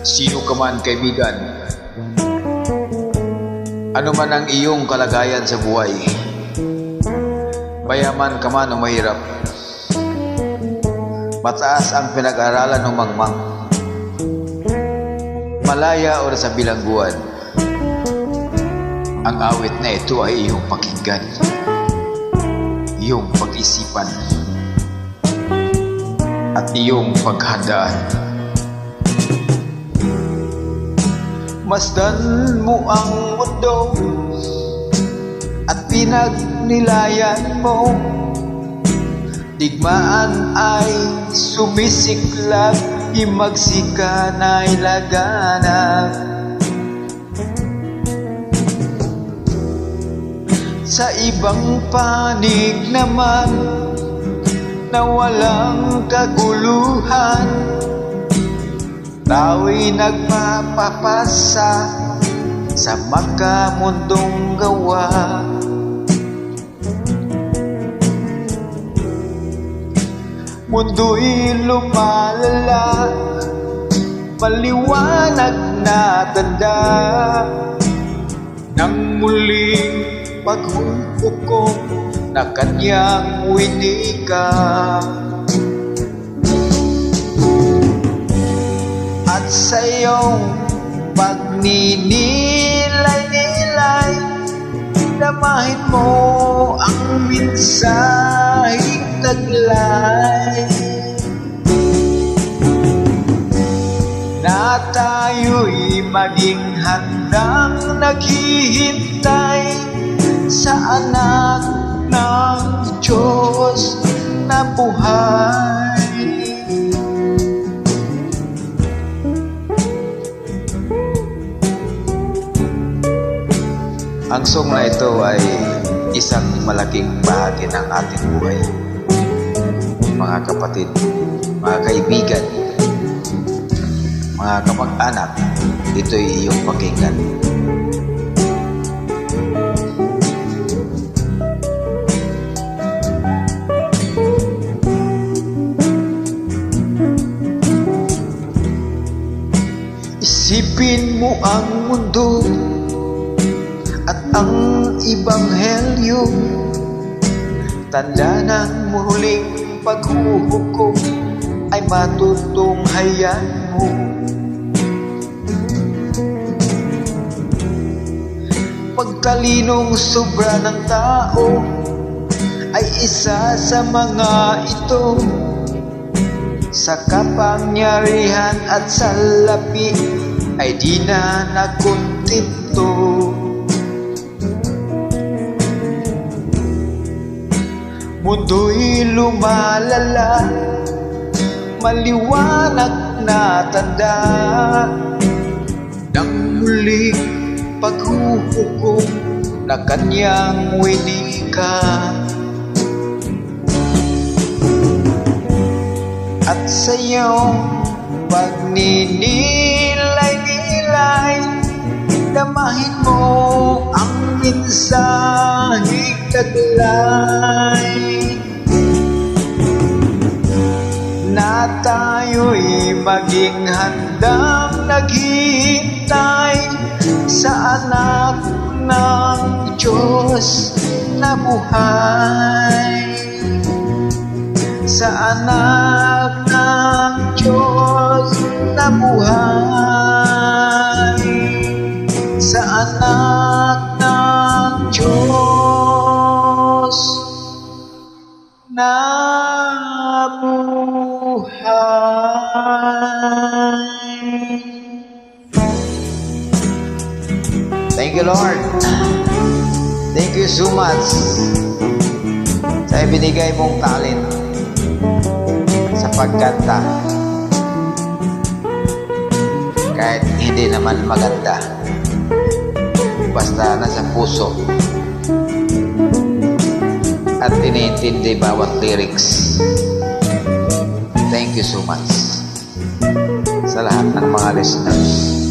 Sino ka man, kaibigan, ano man ang iyong kalagayan sa buhay, mayaman ka man o mahirap, mataas ang pinag-aralan ng mangmang, malaya o sa bilangguan, ang awit na ito ay iyong pakinggan, iyong pag-isipan, at iyong paghandaan. Masdan mo ang mundo at pinagnilayan mo, digmaan ay sumisiklab, himagsikan ay laganap. Sa ibang panig naman na walang kaguluhan, tao'y nagpapapasa sa makamundong gawa. Mundo'y lumalala, maliwanag na tanda ng muling paghuhukom na kanyang winika. At sa iyong pagninilay-nilay, damahin mo ang mensaheng taglay na tayo'y maging handang naghihintay sa anak ng Diyos na buhay. Ang song na ito ay isang malaking bahagi ng ating buhay. Mga kapatid, mga kaibigan, mga kamag-anak, ito'y iyong pakinggan. Isipin mo ang mundo at ang ibanghelyo, tanda ng muling paghuhukom ay matutunghayan mo. Pagtalinong sobra ng tao ay isa sa mga ito, sa kapangyarihan at salapi ay di na nakuntipto. Mundo'y lumalala, maliwanag na tanda ng muling paghuhukom na kanyang winika. At sa iyong pagninilay-nilay, damahin mo ang mensaheng taglay na tayo'y maging handang naghihintay sa anak ng Diyos na buhay. Sa anak ng Diyos na buhay. Sa anak ng Diyos na buhay. Thank you, Lord. Thank you so much sa ibinigay mong talent sa pagkanta. Kahit hindi naman maganda, basta nasa puso at iniintindi bawat lyrics. Thank you so much sa lahat ng mga listeners.